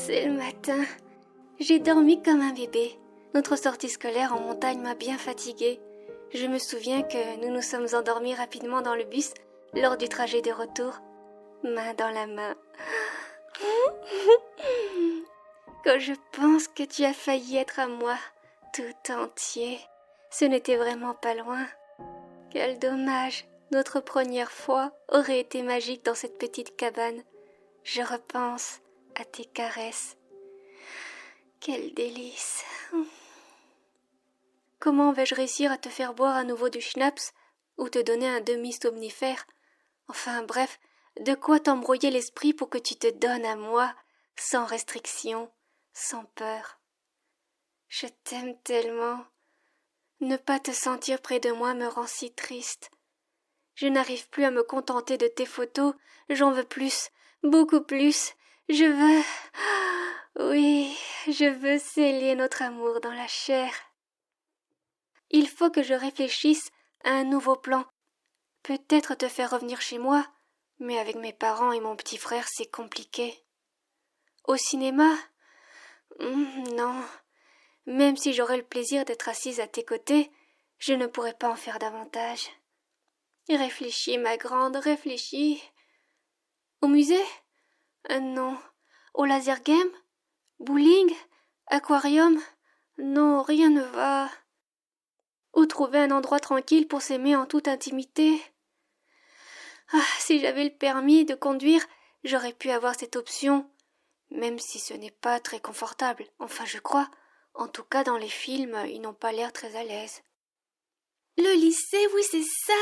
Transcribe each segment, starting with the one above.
C'est le matin. J'ai dormi comme un bébé. Notre sortie scolaire en montagne m'a bien fatiguée. Je me souviens que nous nous sommes endormis rapidement dans le bus lors du trajet de retour, main dans la main. Quand je pense que tu as failli être à moi, tout entier, ce n'était vraiment pas loin. Quel dommage, notre première fois aurait été magique dans cette petite cabane. Je repense à tes caresses. Quel délice. Comment vais-je réussir à te faire boire à nouveau du schnapps ou te donner un demi-somnifère? Enfin bref, de quoi t'embrouiller l'esprit pour que tu te donnes à moi, sans restriction, sans peur. Je t'aime tellement. Ne pas te sentir près de moi me rend si triste. Je n'arrive plus à me contenter de tes photos, j'en veux plus, beaucoup plus. Je veux... Oui, je veux sceller notre amour dans la chair. Il faut que je réfléchisse à un nouveau plan. Peut-être te faire revenir chez moi, mais avec mes parents et mon petit frère, c'est compliqué. Au cinéma? Non. Même si j'aurais le plaisir d'être assise à tes côtés, je ne pourrais pas en faire davantage. Réfléchis, ma grande, réfléchis. Au musée? Non. Au laser game? Bowling? Aquarium? Non, rien ne va. Ou trouver un endroit tranquille pour s'aimer en toute intimité? Ah, si j'avais le permis de conduire, j'aurais pu avoir cette option, même si ce n'est pas très confortable, enfin je crois. En tout cas, dans les films, ils n'ont pas l'air très à l'aise. Le lycée, oui, c'est ça.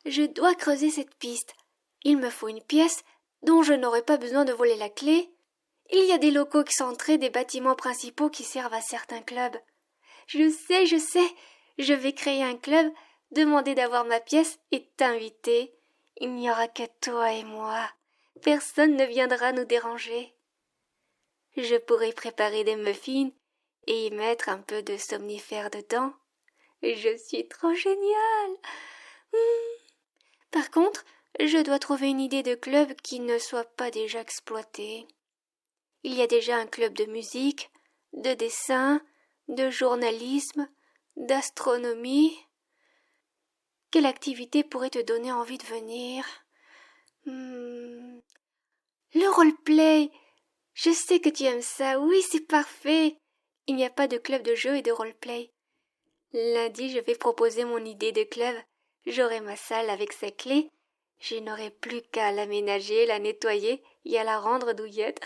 Je dois creuser cette piste. Il me faut une pièce dont je n'aurai pas besoin de voler la clé. Il y a des locaux excentrés des bâtiments principaux qui servent à certains clubs. Je sais, je vais créer un club, demander d'avoir ma pièce et t'inviter. Il n'y aura que toi et moi. Personne ne viendra nous déranger. Je pourrai préparer des muffins et y mettre un peu de somnifère dedans. Je suis trop géniale. Par contre, je dois trouver une idée de club qui ne soit pas déjà exploitée. Il y a déjà un club de musique, de dessin, de journalisme, d'astronomie. Quelle activité pourrait te donner envie de venir? Le roleplay. Je sais que tu aimes ça. Oui, c'est parfait. Il n'y a pas de club de jeu et de roleplay. Lundi, je vais proposer mon idée de club. J'aurai ma salle avec ses clés. Je n'aurai plus qu'à l'aménager, la nettoyer et à la rendre douillette.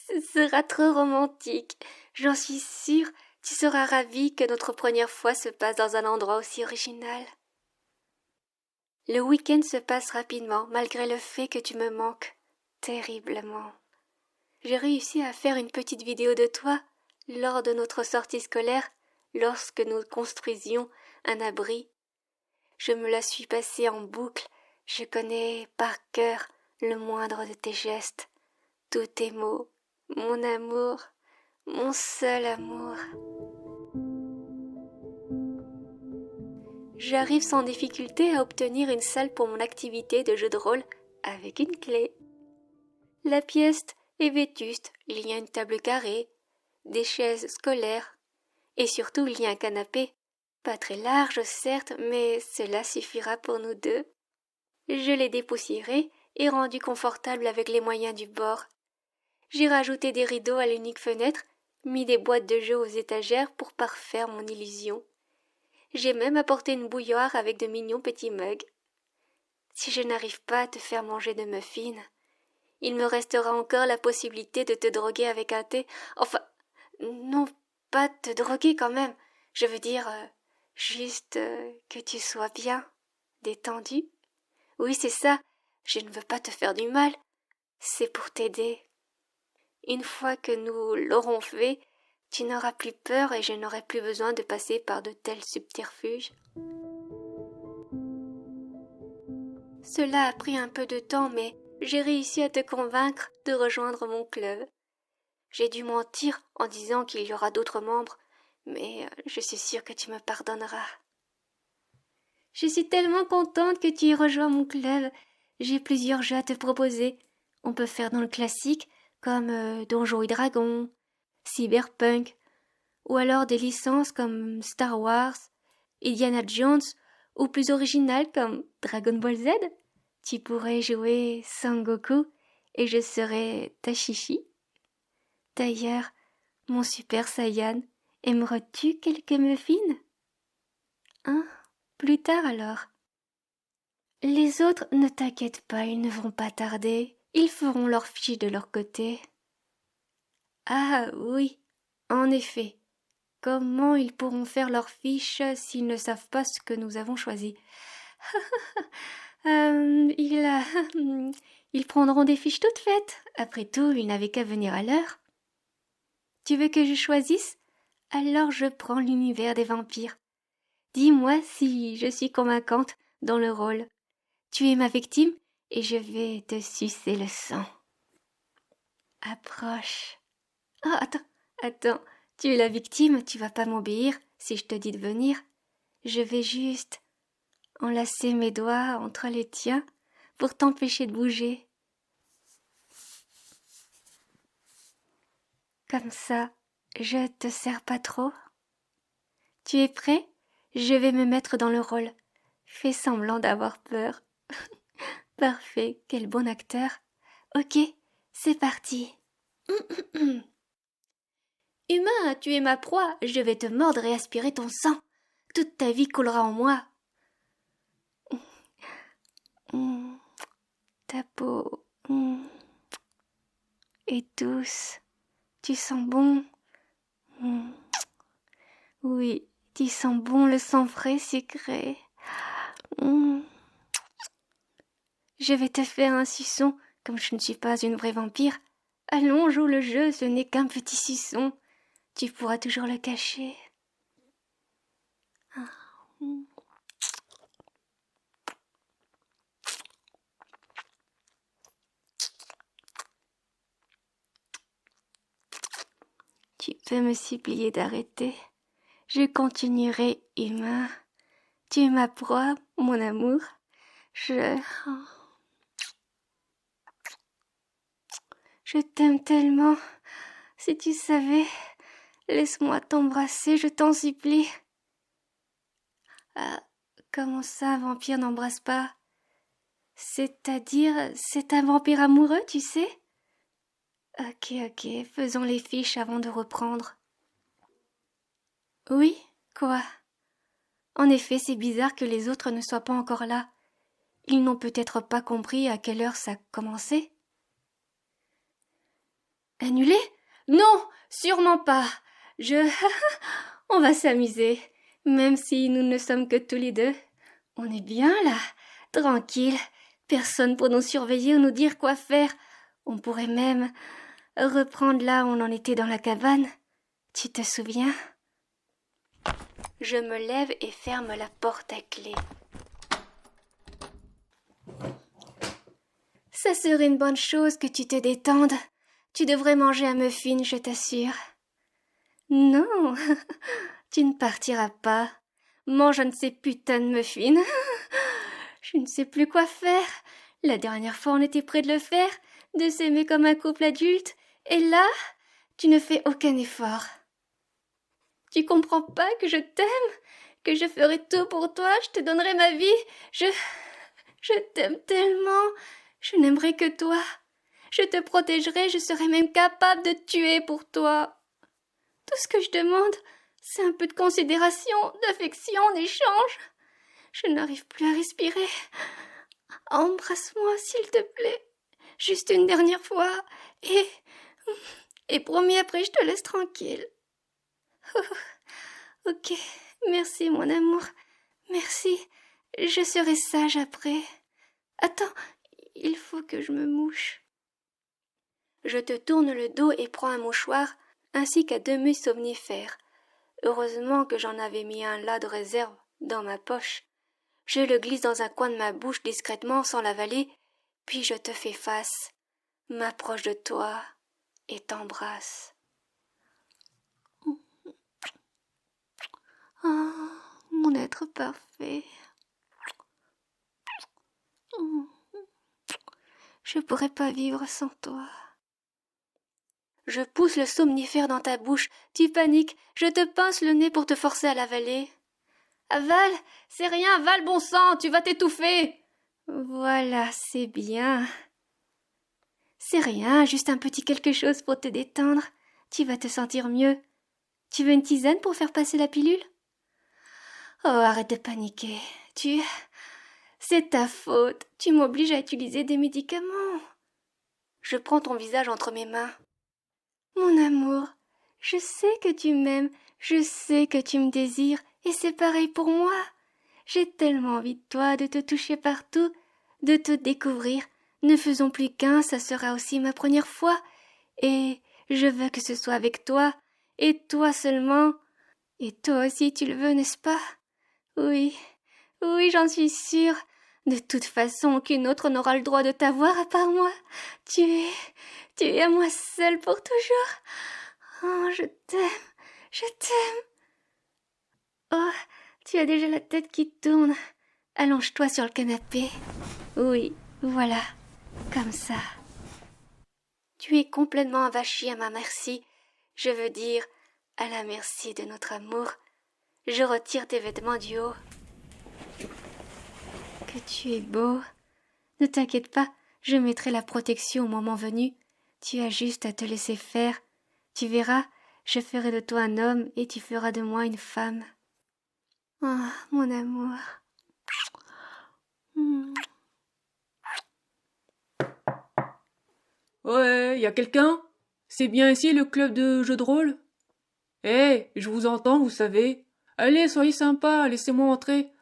Ce sera trop romantique. J'en suis sûre. Tu seras ravie que notre première fois se passe dans un endroit aussi original. Le week-end se passe rapidement, malgré le fait que tu me manques terriblement. J'ai réussi à faire une petite vidéo de toi lors de notre sortie scolaire, lorsque nous construisions un abri. Je me la suis passée en boucle, je connais par cœur le moindre de tes gestes, tous tes mots, mon amour, mon seul amour. J'arrive sans difficulté à obtenir une salle pour mon activité de jeu de rôle avec une clé. La pièce est vétuste, il y a une table carrée, des chaises scolaires, et surtout il y a un canapé, pas très large certes, mais cela suffira pour nous deux. Je l'ai dépoussiéré et rendu confortable avec les moyens du bord. J'ai rajouté des rideaux à l'unique fenêtre, mis des boîtes de jeux aux étagères pour parfaire mon illusion. J'ai même apporté une bouilloire avec de mignons petits mugs. Si je n'arrive pas à te faire manger de muffins, il me restera encore la possibilité de te droguer avec un thé. Enfin, non, pas te droguer quand même. Je veux dire, juste que tu sois bien, détendu. Oui, c'est ça. Je ne veux pas te faire du mal. C'est pour t'aider. Une fois que nous l'aurons fait, tu n'auras plus peur et je n'aurai plus besoin de passer par de tels subterfuges. Cela a pris un peu de temps, mais j'ai réussi à te convaincre de rejoindre mon club. J'ai dû mentir en disant qu'il y aura d'autres membres, mais je suis sûre que tu me pardonneras. Je suis tellement contente que tu aies rejoint mon club. J'ai plusieurs jeux à te proposer. On peut faire dans le classique, comme Donjons et Dragons, Cyberpunk, ou alors des licences comme Star Wars, Indiana Jones, ou plus originales comme Dragon Ball Z. Tu pourrais jouer Sangoku et je serais Tashishi. D'ailleurs, mon Super Saiyan, aimerais-tu quelques muffins? Hein? Plus tard alors. Les autres, ne t'inquiète pas, ils ne vont pas tarder. Ils feront leur fiche de leur côté. Ah oui, en effet. Comment ils pourront faire leur fiche s'ils ne savent pas ce que nous avons choisi? Ils prendront des fiches toutes faites. Après tout, ils n'avaient qu'à venir à l'heure. Tu veux que je choisisse? Alors je prends l'univers des vampires. Dis-moi si je suis convaincante dans le rôle. Tu es ma victime et je vais te sucer le sang. Approche. Ah, attends. Tu es la victime, tu vas pas m'obéir si je te dis de venir. Je vais juste enlacer mes doigts entre les tiens pour t'empêcher de bouger. Comme ça, je te serre pas trop. Tu es prêt? Je vais me mettre dans le rôle. Fais semblant d'avoir peur. Parfait, quel bon acteur. Ok, c'est parti. Humain, tu es ma proie, je vais te mordre et aspirer ton sang. Toute ta vie coulera en moi. Ta peau est douce. Tu sens bon. Oui, tu sens bon le sang frais sucré. Je vais te faire un suçon, comme je ne suis pas une vraie vampire. Allons, joue le jeu, ce n'est qu'un petit suçon. Tu pourras toujours le cacher. Tu peux me supplier d'arrêter. Je continuerai, humain. Tu es ma proie, mon amour. Je t'aime tellement. Si tu savais, laisse-moi t'embrasser, je t'en supplie. Ah, comment ça, un vampire n'embrasse pas? C'est-à-dire, c'est un vampire amoureux, tu sais? Ok, faisons les fiches avant de reprendre. Oui, quoi? En effet, c'est bizarre que les autres ne soient pas encore là. Ils n'ont peut-être pas compris à quelle heure ça commençait. Annulé? Non, sûrement pas. On va s'amuser, même si nous ne sommes que tous les deux. On est bien là, tranquille. Personne pour nous surveiller ou nous dire quoi faire. On pourrait même reprendre là où on en était dans la cabane. Tu te souviens? Je me lève et ferme la porte à clé. Ça serait une bonne chose que tu te détendes. Tu devrais manger un muffin, je t'assure. Non, tu ne partiras pas. Mange un de ces putains de muffins. Je ne sais plus quoi faire. La dernière fois, on était près de le faire, de s'aimer comme un couple adulte. Et là, tu ne fais aucun effort. Tu comprends pas que je t'aime, que je ferai tout pour toi, je te donnerai ma vie. Je t'aime tellement. Je n'aimerai que toi. Je te protégerai, je serai même capable de tuer pour toi. Tout ce que je demande, c'est un peu de considération, d'affection, d'échange. Je n'arrive plus à respirer. Embrasse-moi, s'il te plaît. Juste une dernière fois. Et promis, après, je te laisse tranquille. Ok, merci, mon amour. Merci. Je serai sage après. Attends, il faut que je me mouche. Je te tourne le dos et prends un mouchoir, ainsi qu'un demi-somnifère. Heureusement que j'en avais mis un là de réserve, dans ma poche. Je le glisse dans un coin de ma bouche discrètement sans l'avaler, puis je te fais face, m'approche de toi et t'embrasse. Oh, mon être parfait. Je pourrais pas vivre sans toi. Je pousse le somnifère dans ta bouche, tu paniques, je te pince le nez pour te forcer à l'avaler. Avale, c'est rien, avale, bon sang, tu vas t'étouffer. Voilà, c'est bien. C'est rien, juste un petit quelque chose pour te détendre. Tu vas te sentir mieux. Tu veux une tisane pour faire passer la pilule? Oh, arrête de paniquer. C'est ta faute. Tu m'obliges à utiliser des médicaments. Je prends ton visage entre mes mains. Mon amour, je sais que tu m'aimes, je sais que tu me désires, et c'est pareil pour moi. J'ai tellement envie de toi, de te toucher partout, de te découvrir. Ne faisons plus qu'un, ça sera aussi ma première fois. Et je veux que ce soit avec toi, et toi seulement. Et toi aussi tu le veux, n'est-ce pas? Oui, oui, j'en suis sûre. De toute façon, aucune autre n'aura le droit de t'avoir à part moi. Tu es à moi seule pour toujours. Oh, je t'aime. Oh, tu as déjà la tête qui tourne. Allonge-toi sur le canapé. Oui, voilà, comme ça. Tu es complètement avachie à ma merci. Je veux dire, à la merci de notre amour. Je retire tes vêtements du haut. Que tu es beau. Ne t'inquiète pas, je mettrai la protection au moment venu. Tu as juste à te laisser faire. Tu verras, je ferai de toi un homme et tu feras de moi une femme. Ah, mon amour. Ouais, y a quelqu'un? C'est bien ici le club de jeux de rôle? Eh, je vous entends, vous savez. Allez, soyez sympa, laissez-moi entrer.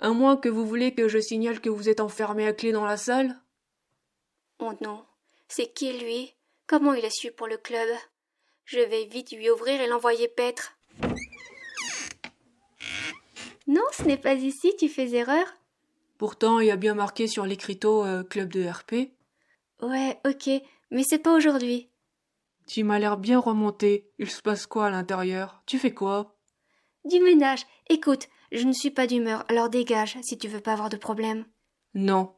À moins que vous voulez que je signale que vous êtes enfermé à clé dans la salle. Oh non, c'est qui lui? Comment il a su pour le club? Je vais vite lui ouvrir et l'envoyer paître. Non, ce n'est pas ici, tu fais erreur. Pourtant, il y a bien marqué sur l'écriteau club de RP. Ouais, ok, mais c'est pas aujourd'hui. Tu m'as l'air bien remonté. Il se passe quoi à l'intérieur? Tu fais quoi? Du ménage. Écoute, je ne suis pas d'humeur, alors dégage si tu veux pas avoir de problème. Non.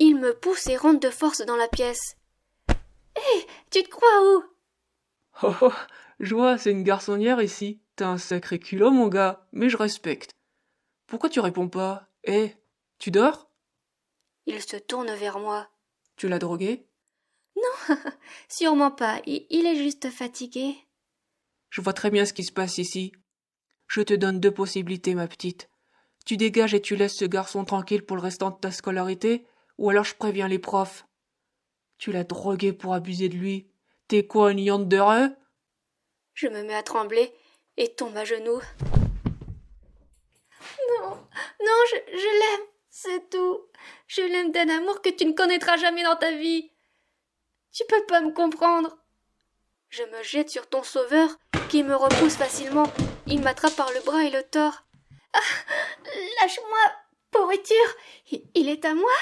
Il me pousse et rentre de force dans la pièce. Hé, tu te crois où? Oh oh, je vois, c'est une garçonnière ici. T'as un sacré culot, mon gars, mais je respecte. Pourquoi tu réponds pas? Eh, tu dors? Il se tourne vers moi. Tu l'as drogué? Sûrement pas, il est juste fatigué. Je vois très bien ce qui se passe ici. Je te donne deux possibilités, ma petite. Tu dégages et tu laisses ce garçon tranquille pour le restant de ta scolarité, ou alors je préviens les profs. Tu l'as drogué pour abuser de lui. T'es quoi, une yante de re? Je me mets à trembler et tombe à genoux. Non, non, je l'aime, c'est tout. Je l'aime d'un amour que tu ne connaîtras jamais dans ta vie. Tu peux pas me comprendre. Je me jette sur ton sauveur, qui me repousse facilement. Il m'attrape par le bras et le tord. Ah, lâche-moi, pourriture. Il est à moi.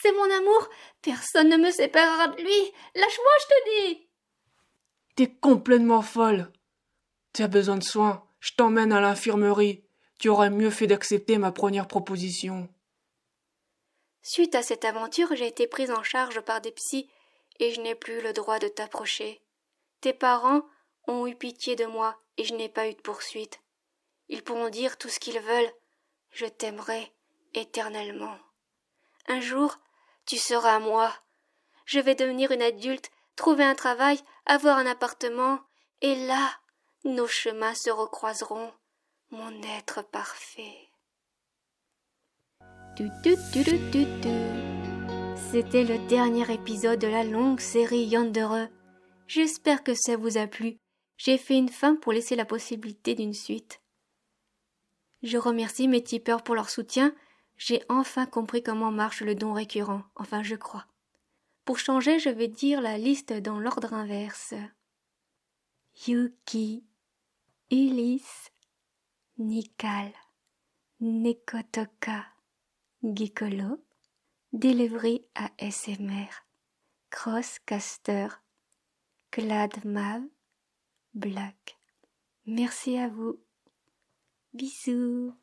C'est mon amour. Personne ne me séparera de lui. Lâche-moi, je te dis. T'es complètement folle. Tu as besoin de soins. Je t'emmène à l'infirmerie. Tu aurais mieux fait d'accepter ma première proposition. Suite à cette aventure, j'ai été prise en charge par des psys et je n'ai plus le droit de t'approcher. Tes parents ont eu pitié de moi et je n'ai pas eu de poursuite. Ils pourront dire tout ce qu'ils veulent. Je t'aimerai éternellement. Un jour, tu seras à moi. Je vais devenir une adulte, trouver un travail, avoir un appartement, et là, nos chemins se recroiseront. Mon être parfait. C'était le dernier épisode de la longue série Yandere. J'espère que ça vous a plu. J'ai fait une fin pour laisser la possibilité d'une suite. Je remercie mes tipeurs pour leur soutien. J'ai enfin compris comment marche le don récurrent. Enfin, je crois. Pour changer, je vais dire la liste dans l'ordre inverse. Yuki, Ulysse, Nikal, Nekotoka, Gikolo, Delivery ASMR, Crosscaster, Gladmav, Black. Merci à vous. Bisous.